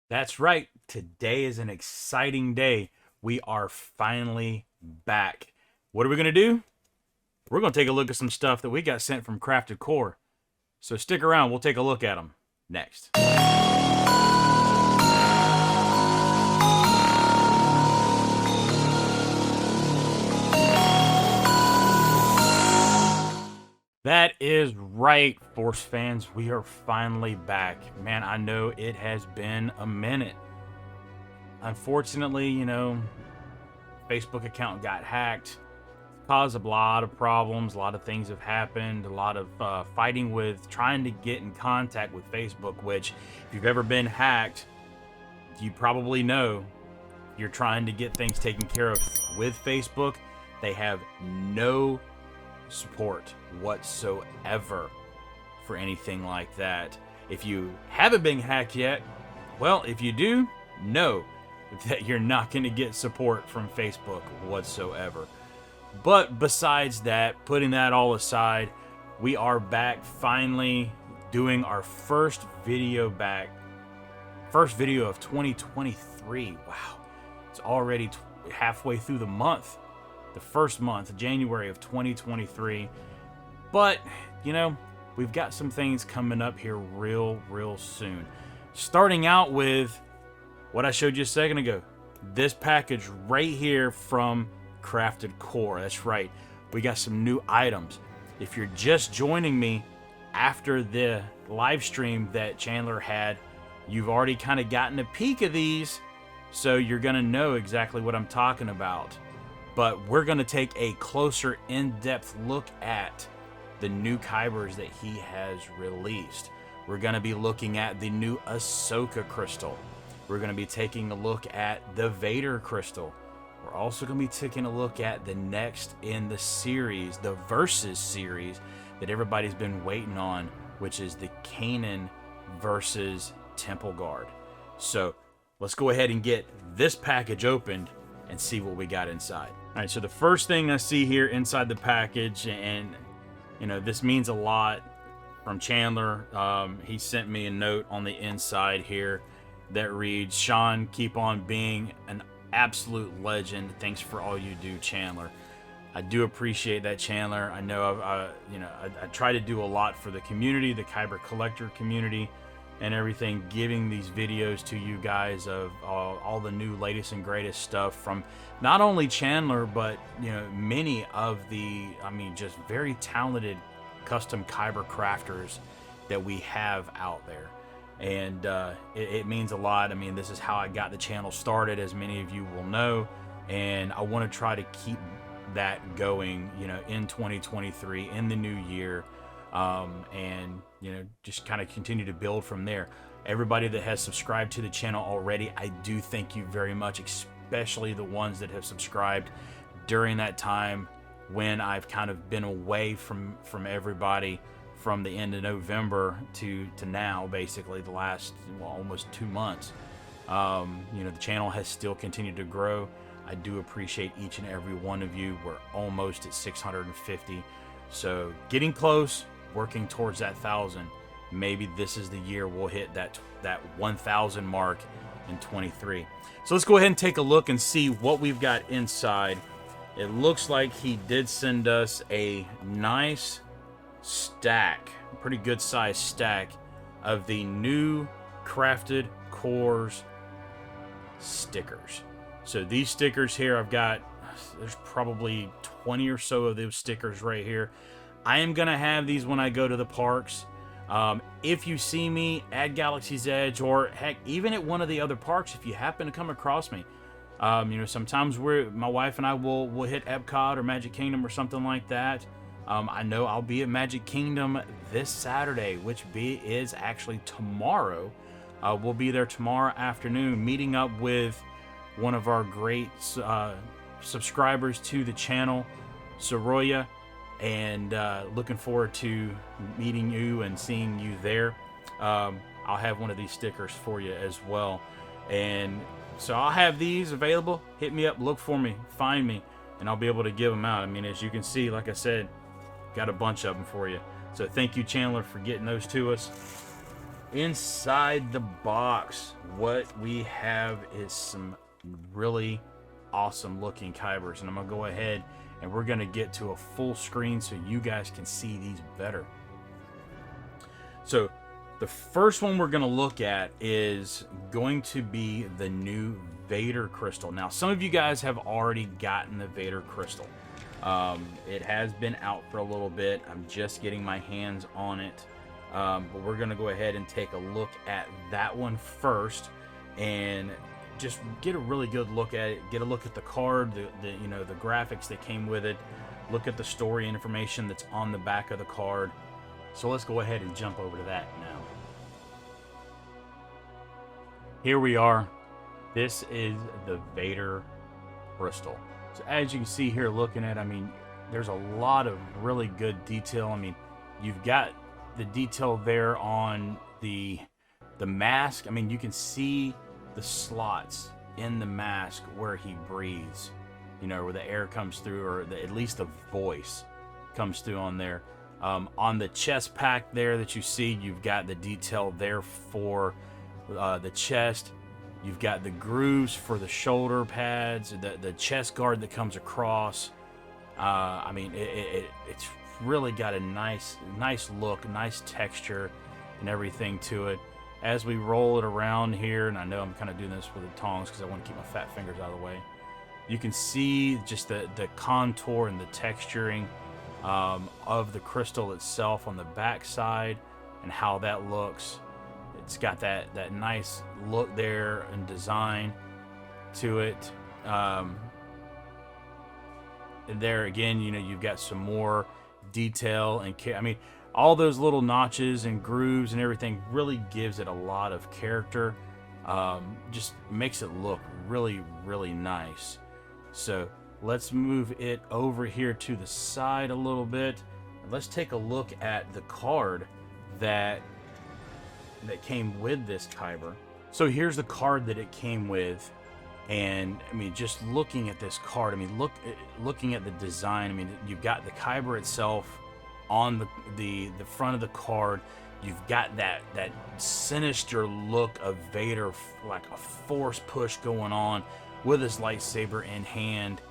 That's right. Today is an exciting day. We are finally back. What are we going to do? We're going to take a look at some stuff that we got sent from Crafted Core. So stick around. We'll take a look at them next. That is right, Force fans. We are finally back. Man, I know it has been a minute. Unfortunately, Facebook account got hacked, caused a lot of problems. A lot of things have happened. A lot of fighting with trying to get in contact with Facebook, which, if you've ever been hacked, you probably know you're trying to get things taken care of with Facebook. They have no support whatsoever for anything like that. If you haven't been hacked yet, well, if you do, know that you're not going to get support from Facebook whatsoever. But besides that, putting that all aside, we are back finally doing our first video of 2023. Wow, it's already halfway through the month, the first month, January of 2023. But we've got some things coming up here real soon. Starting out with what I showed you a second ago, this package right here from Crafted Core. That's right, we got some new items. If you're just joining me after the live stream that Chandler had, you've already kind of gotten a peek of these, so you're gonna know exactly what I'm talking about. But we're gonna take a closer, in-depth look at the new Kybers that he has released. We're gonna be looking at the new Ahsoka crystal. We're gonna be taking a look at the Vader crystal. We're also going to be taking a look at the next in the series, the Versus series that everybody's been waiting on, which is the Kanan versus Temple Guard. So let's go ahead and get this package opened and see what we got inside. All right, so the first thing I see here inside the package, and this means a lot from Chandler. He sent me a note on the inside here that reads, "Sean, keep on being an absolute legend. Thanks for all you do, Chandler." I do appreciate that, Chandler. I know I try to do a lot for the community, the Kyber collector community, and everything, giving these videos to you guys of all the new latest and greatest stuff from not only Chandler, but many of the just very talented custom Kyber crafters that we have out there. And it means a lot. This is how I got the channel started, as many of you will know, and I want to try to keep that going in 2023, in the new year, and just kind of continue to build from there. Everybody that has subscribed to the channel already, I do thank you very much, especially the ones that have subscribed during that time when I've kind of been away from everybody, from the end of November to now, basically the last almost 2 months. The channel has still continued to grow. I do appreciate each and every one of you. We're almost at 650, so getting close, working towards that 1,000. Maybe this is the year we'll hit that 1,000 mark in 23. So let's go ahead and take a look and see what we've got inside. It looks like he did send us a nice stack, a pretty good sized stack of the new Crafted Cores stickers. So these stickers here, there's probably 20 or so of those stickers right here. I am gonna have these when I go to the parks. If you see me at Galaxy's Edge, or heck, even at one of the other parks, if you happen to come across me, sometimes my wife and I will hit Epcot or Magic Kingdom or something like that. I know I'll be at Magic Kingdom this Saturday, which is actually tomorrow. We'll be there tomorrow afternoon, meeting up with one of our great subscribers to the channel, Soroya, and looking forward to meeting you and seeing you there. I'll have one of these stickers for you as well. And so I'll have these available. Hit me up, look for me, find me, and I'll be able to give them out. As you can see, like I said, got a bunch of them for you. So thank you, Chandler, for getting those to us. inside the box, what we have is some really awesome looking Kybers, and I'm gonna go ahead and we're gonna get to a full screen so you guys can see these better. So the first one we're gonna look at is going to be the new Vader crystal. Now, some of you guys have already gotten the Vader crystal. It has been out for a little bit. I'm just getting my hands on it. But we're going to go ahead and take a look at that one first and just get a really good look at it. Get a look at the card, the graphics that came with it. Look at the story information that's on the back of the card. So let's go ahead and jump over to that now. Here we are. This is the Vader crystal. So as you can see here, looking at, I mean, there's a lot of really good detail. I mean, you've got the detail there on the mask. I mean, you can see the slots in the mask where he breathes, you know, where the air comes through, or at least the voice comes through on there. On the chest pack there that you see, you've got the detail there for the chest. You've got the grooves for the shoulder pads, the chest guard that comes across. I mean, it's really got a nice look, nice texture and everything to it. As we roll it around here, and I know I'm kind of doing this with the tongs because I want to keep my fat fingers out of the way, you can see just the contour and the texturing of the crystal itself on the back side and how that looks. It's got that nice look there and design to it. And there again, you know, you've got some more detail and I mean, all those little notches and grooves and everything really gives it a lot of character. Just makes it look really, really nice. So let's move it over here to the side a little bit. Let's take a look at the card that came with this Kyber. So here's the card that it came with, and I mean, just looking at this card, I mean, looking at the design, I mean, you've got the Kyber itself on the front of the card. You've got that sinister look of Vader, like a force push going on with his lightsaber in hand.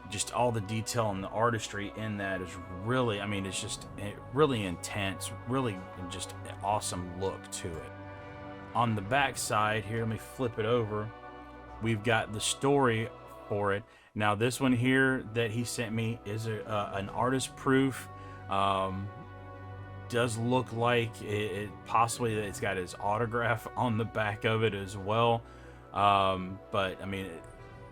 Just all the detail and the artistry in that is really, I mean, it's just really intense, really just an awesome look to it. On the back side here, let me flip it over. We've got the story for it. Now, this one here that he sent me is an artist proof. Does look like it possibly that it's got his autograph on the back of it as well. But I mean,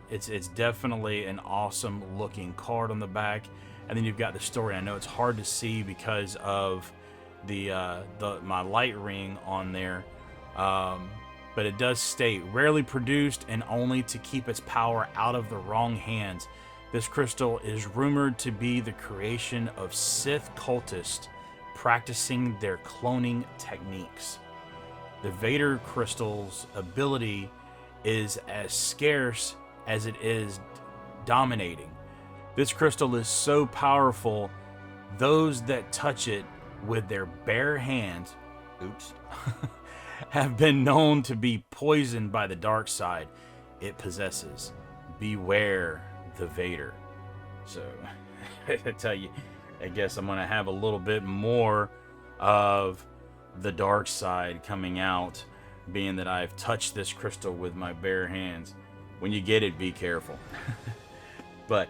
it's definitely an awesome looking card on the back. And then you've got the story. I know it's hard to see because of my light ring on there. But it does state, rarely produced and only to keep its power out of the wrong hands. This crystal is rumored to be the creation of Sith cultists practicing their cloning techniques. The Vader crystal's ability is as scarce as it is dominating. This crystal is so powerful, those that touch it with their bare hands, have been known to be poisoned by the dark side it possesses. Beware the Vader. So, I tell you, I guess I'm going to have a little bit more of the dark side coming out, being that I've touched this crystal with my bare hands. When you get it, be careful. But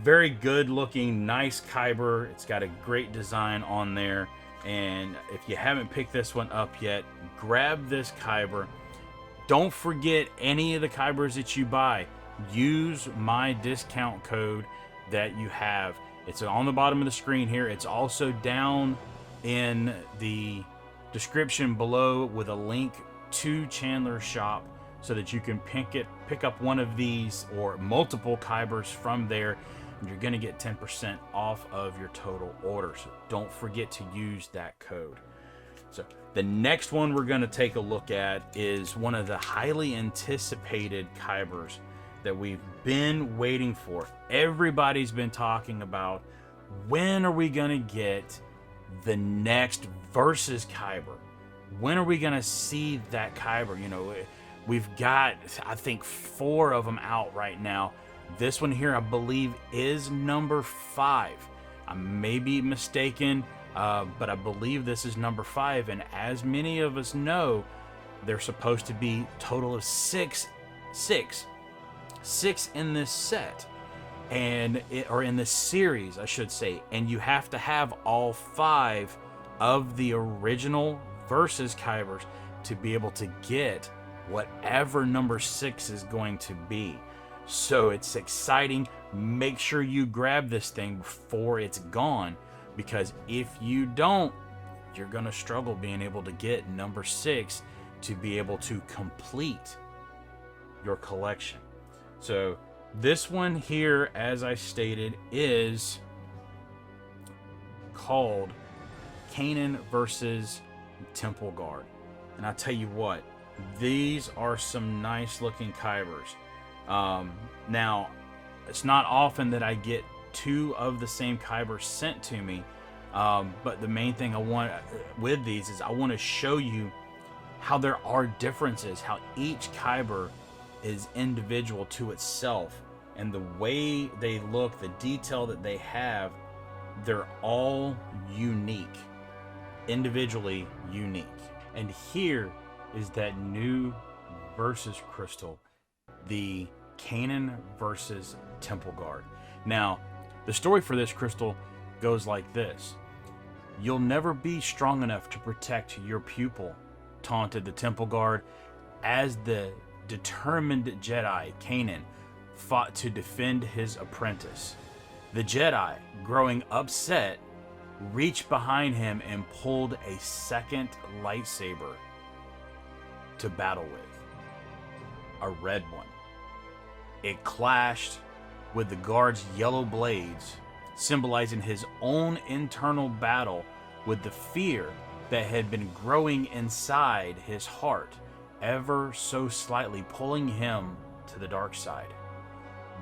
very good looking, nice Kyber. It's got a great design on there. And if you haven't picked this one up yet, grab this Kyber. Don't forget, any of the Kybers that you buy, use my discount code that you have. It's on the bottom of the screen here. It's also down in the description below with a link to Chandler's shop so that you can pick up one of these or multiple Kybers from there. And you're going to get 10% off of your total order. So don't forget to use that code. So the next one we're going to take a look at is one of the highly anticipated Kybers that we've been waiting for. Everybody's been talking about, when are we going to get the next Versus Kyber? when are we gonna see that Kyber? You know, we've got, I think, 4 of them out right now. This one here, I believe, is number 5. I may be mistaken, but I believe this is number 5. And as many of us know, there's supposed to be a total of six in this set, or in this series, I should say. And you have to have all 5 of the original versus Kybers to be able to get whatever number 6 is going to be. So it's exciting. Make sure you grab this thing before it's gone, because if you don't, you're gonna struggle being able to get number 6 to be able to complete your collection. So this one here, as I stated, is called Canaan versus Temple Guard. And I tell you what, these are some nice looking Kybers. Now, it's not often that I get 2 of the same Kybers sent to me, but the main thing I want with these is I want to show you how there are differences, how each Kyber is individual to itself, and the way they look, the detail that they have, they're all unique, individually unique. And here is that new versus crystal, the Canaan versus Temple Guard. Now, the story for this crystal goes like this. You'll never be strong enough to protect your pupil, taunted the Temple Guard, as the determined Jedi, Canaan, fought to defend his apprentice. The Jedi, growing upset, reached behind him and pulled a second lightsaber to battle with, a red one. It clashed with the guard's yellow blades, symbolizing his own internal battle with the fear that had been growing inside his heart, ever so slightly pulling him to the dark side.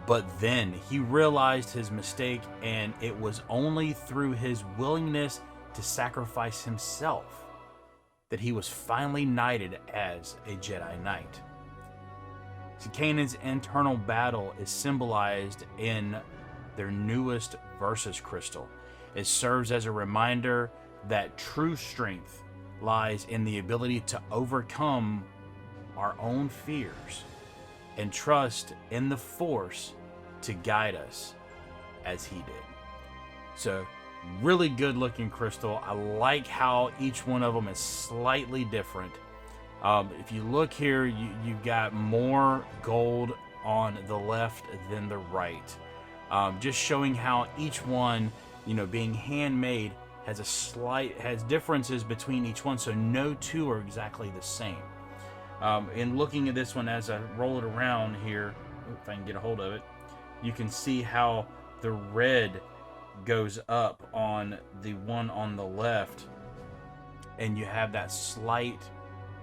But then he realized his mistake, and it was only through his willingness to sacrifice himself that he was finally knighted as a Jedi Knight. So Canaan's internal battle is symbolized in their newest Versus crystal. It serves as a reminder that true strength lies in the ability to overcome our own fears and trust in the Force to guide us as he did. So, really good looking crystal. I like how each one of them is slightly different. If you look here, you've got more gold on the left than the right. Just showing how each one, you know, being handmade, has differences between each one, so no 2 are exactly the same. In looking at this one as I roll it around here, if I can get a hold of it, you can see how the red goes up on the one on the left, and you have that slight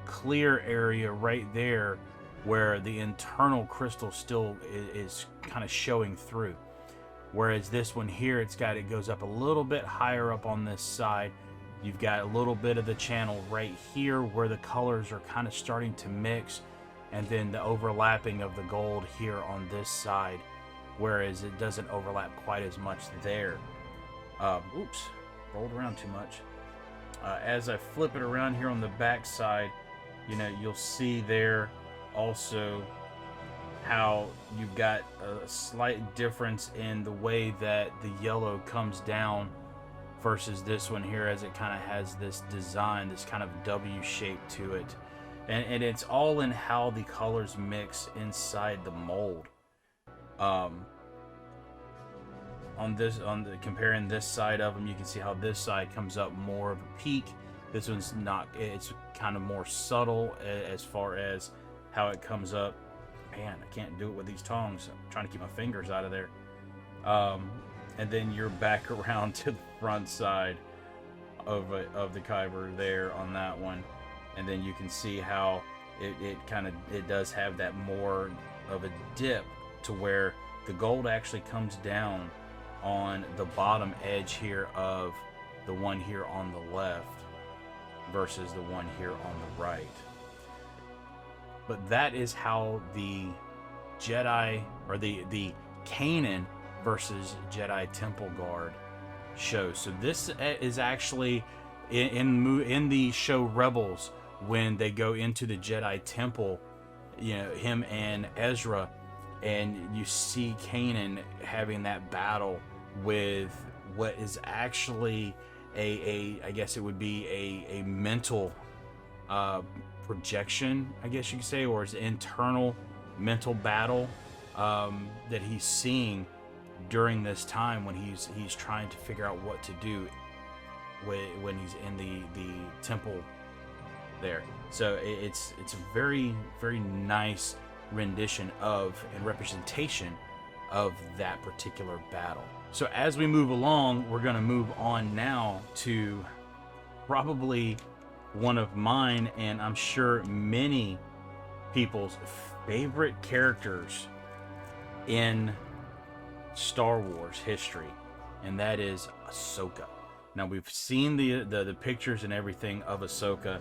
clear area right there where the internal crystal still is kind of showing through. Whereas this one here, it goes up a little bit higher up on this side. You've got a little bit of the channel right here where the colors are kind of starting to mix, and then the overlapping of the gold here on this side, whereas it doesn't overlap quite as much there. Oops, rolled around too much. As I flip it around here on the back side, you know, you'll see there also how you've got a slight difference in the way that the yellow comes down versus this one here, as it kind of has this design, this kind of W shape to it. And it's all in how the colors mix inside the mold. Comparing this side of them, you can see how this side comes up more of a peak. This one's not, it's kind of more subtle as far as how it comes up. Man, I can't do it with these tongs. I'm trying to keep my fingers out of there. And then you're back around to the front side of the Kyber there on that one. And then you can see how it does have that more of a dip to where the gold actually comes down on the bottom edge here of the one here on the left, versus the one here on the right. But that is how the Jedi, or the Kanan versus Jedi Temple Guard shows. So this is actually in the show Rebels, when they go into the Jedi Temple, you know, him and Ezra, and you see Kanan having that battle with what is actually I guess it would be a mental projection, I guess you could say, or his internal mental battle that he's seeing during this time when he's trying to figure out what to do when he's in the temple there. So it's a very, very nice rendition of and representation of that particular battle. So as we move along, we're going to move on now to probably one of mine, and I'm sure many people's favorite characters in Star Wars history, and that is Ahsoka. Now, we've seen the pictures and everything of Ahsoka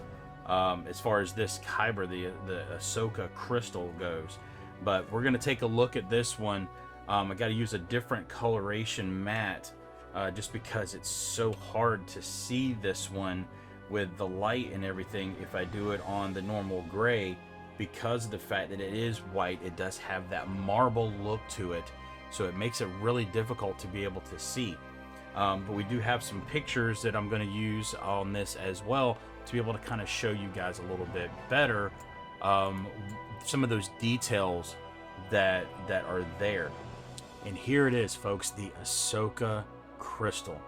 as far as this Kyber, the Ahsoka crystal goes, but we're going to take a look at this one. I got to use a different coloration matte just because it's so hard to see this one with the light and everything. If I do it on the normal gray, because of the fact that it is white, it does have that marble look to it, so it makes it really difficult to be able to see. But we do have some pictures that I'm going to use on this as well to be able to kind of show you guys a little bit better some of those details that are there. And here it is, folks, the Ahsoka crystal.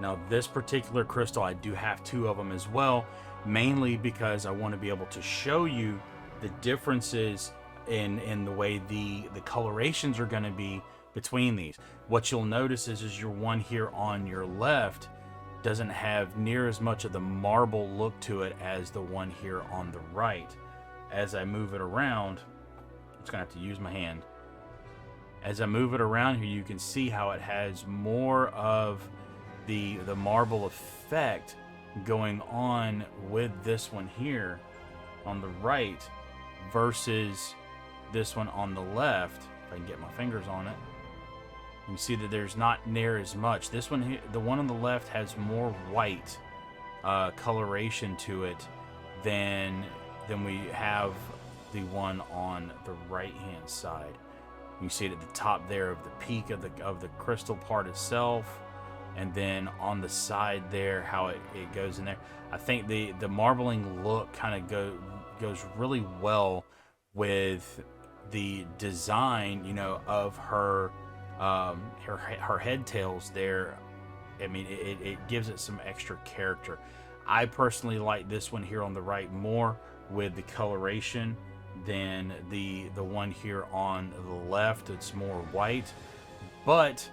Now, this particular crystal, I do have two of them as well, mainly because I want to be able to show you the differences in the way the colorations are going to be between these. What you'll notice is your one here on your left doesn't have near as much of the marble look to it as the one here on the right. As I move it around, I'm just going to have to use my hand. As I move it around here, you can see how it has more of the marble effect going on with this one here on the right versus this one on the left. If I can get my fingers on it, you can see that there's not near as much. This one here, the one on the left, has more white coloration to it than we have the one on the right hand side. You see it at the top there of the peak of the crystal part itself, and then on the side there how it goes in there. I think the marbling look kind of goes really well with the design, you know, of her head tails there. I mean, it gives it some extra character. I personally like this one here on the right more with the coloration than the one here on the left. It's more white, but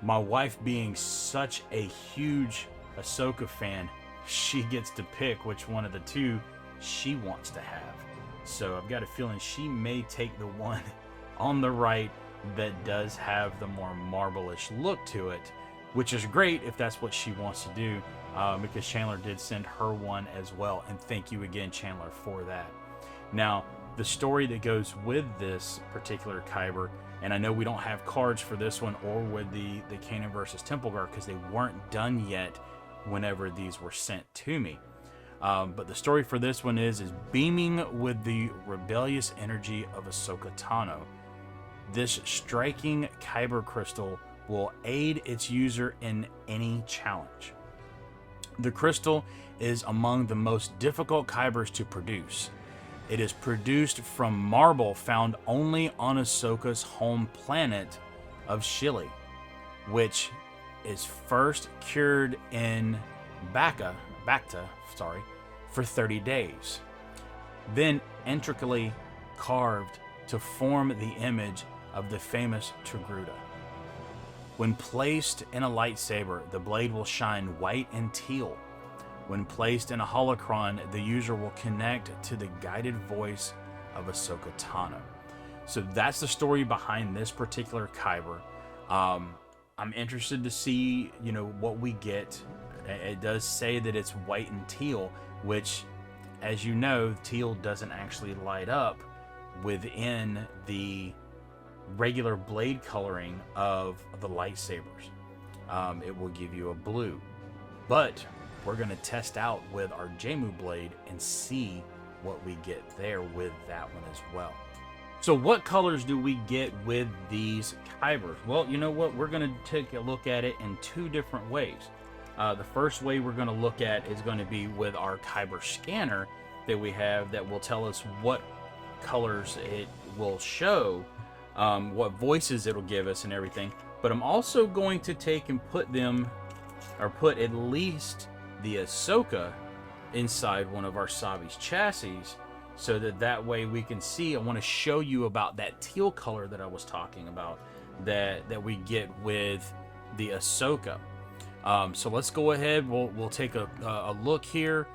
my wife, being such a huge Ahsoka fan, she gets to pick which one of the two she wants to have. So I've got a feeling she may take the one on the right that does have the more marble-ish look to it, which is great if that's what she wants to do, because Chandler did send her one as well, and thank you again, Chandler, for that. Now, the story that goes with this particular Kyber, and I know we don't have cards for this one or with the Kanan versus Temple Guard because they weren't done yet whenever these were sent to me. But the story for this one is beaming with the rebellious energy of Ahsoka Tano. This striking Kyber crystal will aid its user in any challenge. The crystal is among the most difficult Kybers to produce. It is produced from marble found only on Ahsoka's home planet of Shili, which is first cured in Bacta, for 30 days, then intricately carved to form the image of the famous Togruta. When placed in a lightsaber, the blade will shine white and teal. When placed in a holocron, the user will connect to the guided voice of Ahsoka Tano. So that's the story behind this particular Kyber. I'm interested to see, you know, what we get. It does say that it's white and teal, which, as you know, teal doesn't actually light up within the regular blade coloring of the lightsabers. It will give you a blue, but we're going to test out with our Jamu blade and see what we get there with that one as well. So what colors do we get with these Kybers? Well, you know what? We're going to take a look at it in two different ways. The first way we're going to look at is going to be with our Kyber scanner that we have that will tell us what colors it will show, what voices it'll give us and everything. But I'm also going to take and put at least the Ahsoka inside one of our Savi's chassis, so that way we can see. I want to show you about that teal color that I was talking about that we get with the Ahsoka. So let's go ahead. We'll take a look here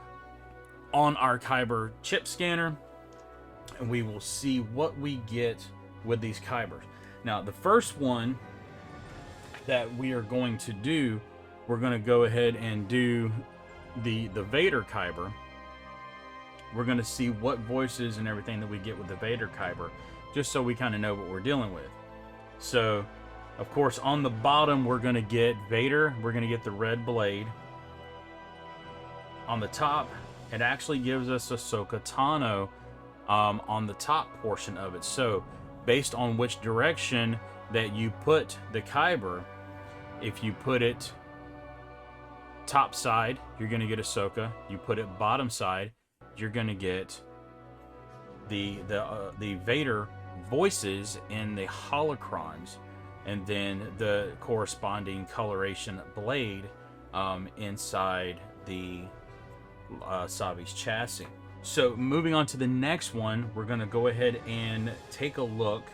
on our Kyber chip scanner, and we will see what we get with these Kybers. Now, the first one that we are going to do, we're going to go ahead and do the Vader Kyber. We're going to see what voices and everything that we get with the Vader Kyber, just so we kind of know what we're dealing with. So, of course, on the bottom, we're going to get Vader. We're going to get the red blade. On the top, it actually gives us Ahsoka Tano on the top portion of it. So, based on which direction that you put the Kyber, if you put it top side, you're going to get Ahsoka. You put it bottom side, you're going to get the Vader voices in the holocrons, and then the corresponding coloration blade inside the Savi's chassis. So moving on to the next one, we're going to go ahead and take a look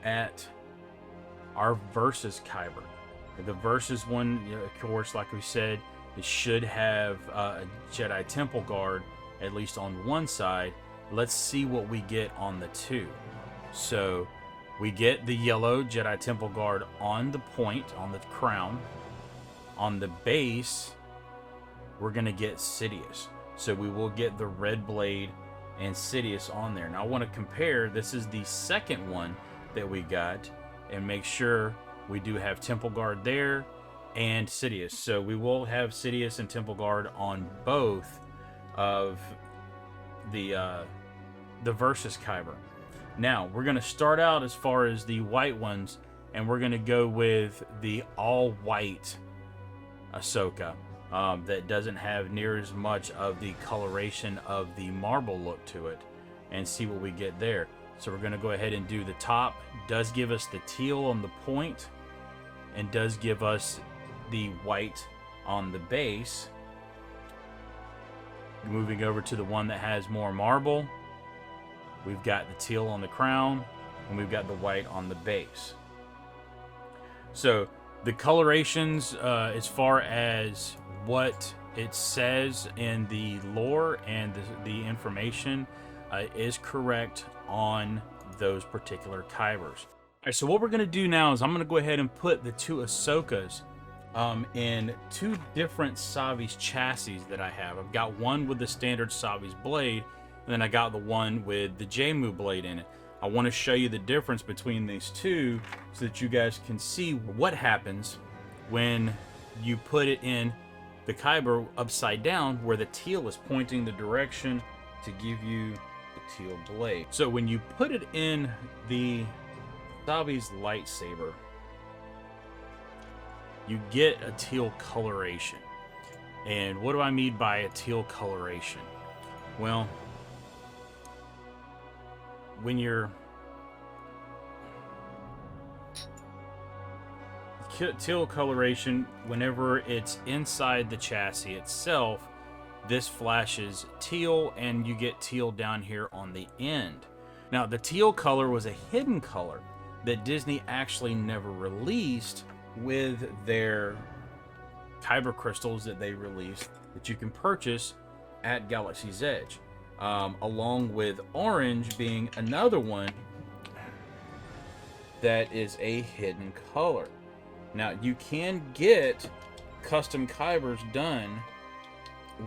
at our Versus Kyber. The Versus one, of course, like we said, it should have a Jedi Temple Guard at least on one side. Let's see what we get on the two. So we get the yellow Jedi Temple Guard on the point, on the crown. On the base, we're going to get Sidious. So we will get the red blade and Sidious on there. Now I want to compare. This is the second one that we got, and make sure we do have Temple Guard there and Sidious. So we will have Sidious and Temple Guard on both of the Versus Kyber. Now we're going to start out as far as the white ones, and we're going to go with the all-white Ahsoka that doesn't have near as much of the coloration of the marble look to it, and see what we get there. So we're going to go ahead and do the top. Does give us the teal on the point, and does give us the white on the base. Moving over to the one that has more marble, we've got the teal on the crown, and we've got the white on the base. So the colorations, as far as what it says in the lore and the information, is correct on those particular Kybers. Alright, so what we're going to do now is I'm going to go ahead and put the two Ahsokas in two different Savi's chassis that I have. I've got one with the standard Savi's blade, and then I got the one with the Jamu blade in it. I want to show you the difference between these two so that you guys can see what happens when you put it in the Kyber upside down, where the teal is pointing the direction to give you the teal blade. So when you put it in the Savi's lightsaber, you get a teal coloration. And what do I mean by a teal coloration? Well, when you're teal coloration, whenever it's inside the chassis itself, this flashes teal, and you get teal down here on the end. Now, the teal color was a hidden color that Disney actually never released with their Kyber crystals that they released that you can purchase at Galaxy's Edge, along with orange being another one that is a hidden color. Now, you can get custom Kybers done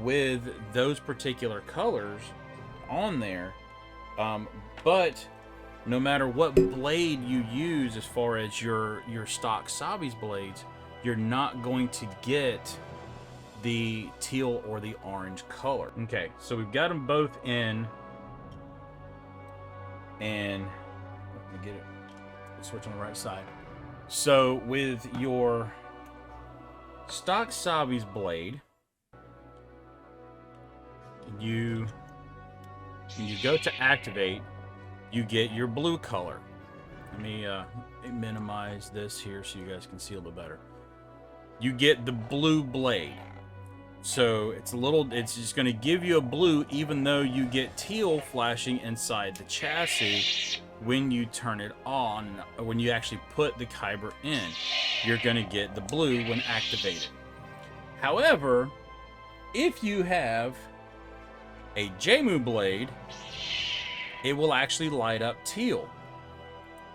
with those particular colors on there. But no matter what blade you use, as far as your stock Sabis blades, you're not going to get the teal or the orange color. Okay, so we've got them both in, and let me get it. Switch on the right side. So with your stock Sabis blade, when you go to activate, you get your blue color. Let me minimize this here so you guys can see a little better. You get the blue blade. So it's just going to give you a blue, even though you get teal flashing inside the chassis when you turn it on, when you actually put the Kyber in. You're going to get the blue when activated. However, if you have a JMU blade, it will actually light up teal.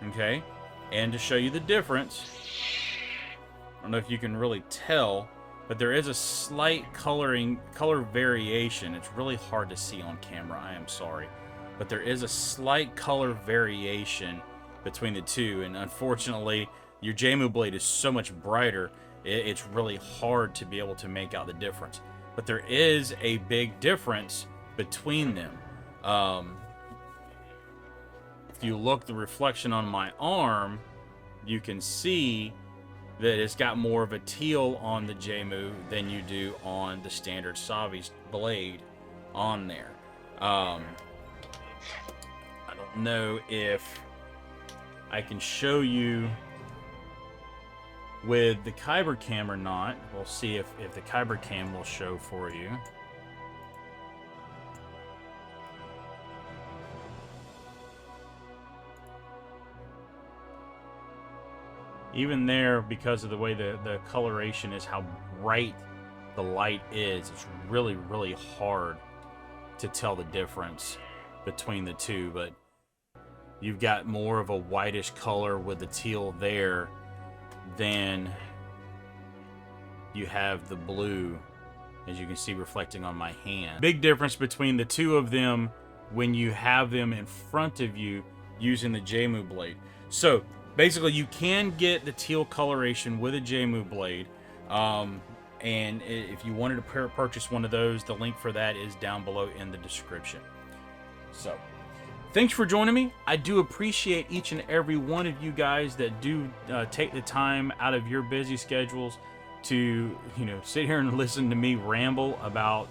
Okay? And to show you the difference, I don't know if you can really tell, but there is a slight color variation. It's really hard to see on camera, I am sorry. But there is a slight color variation between the two, and unfortunately, your JMU blade is so much brighter, it's really hard to be able to make out the difference. But there is a big difference between them. If you look the reflection on my arm, you can see that it's got more of a teal on the JMU than you do on the standard Sabis blade on there. I don't know if I can show you with the Kyber cam or not. We'll see if the Kyber cam will show for you. Even there, because of the way the coloration is, how bright the light is, it's really, really hard to tell the difference between the two. But you've got more of a whitish color with the teal there than you have the blue, as you can see reflecting on my hand. Big difference between the two of them when you have them in front of you using the JMU blade. So basically, you can get the teal coloration with a JMU blade, and if you wanted to purchase one of those, the link for that is down below in the description. So, thanks for joining me. I do appreciate each and every one of you guys that do take the time out of your busy schedules to, sit here and listen to me ramble about,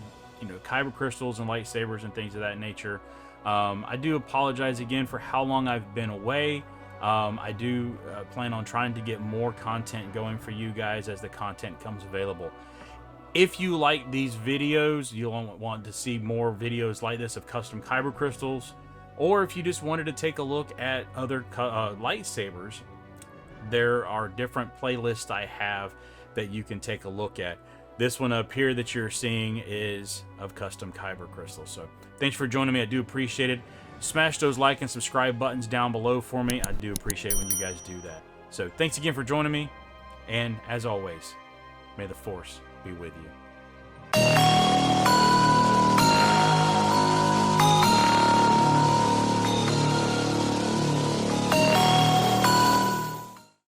Kyber crystals and lightsabers and things of that nature. I do apologize again for how long I've been away. I do plan on trying to get more content going for you guys as the content comes available. If you like these videos, you'll want to see more videos like this of custom Kyber crystals, or if you just wanted to take a look at other lightsabers, there are different playlists I have that you can take a look at. This one up here that you're seeing is of custom Kyber crystals. So thanks for joining me. I do appreciate it. Smash those like and subscribe buttons down below for me. I do appreciate when you guys do that. So thanks again for joining me. And as always, may the Force be with you.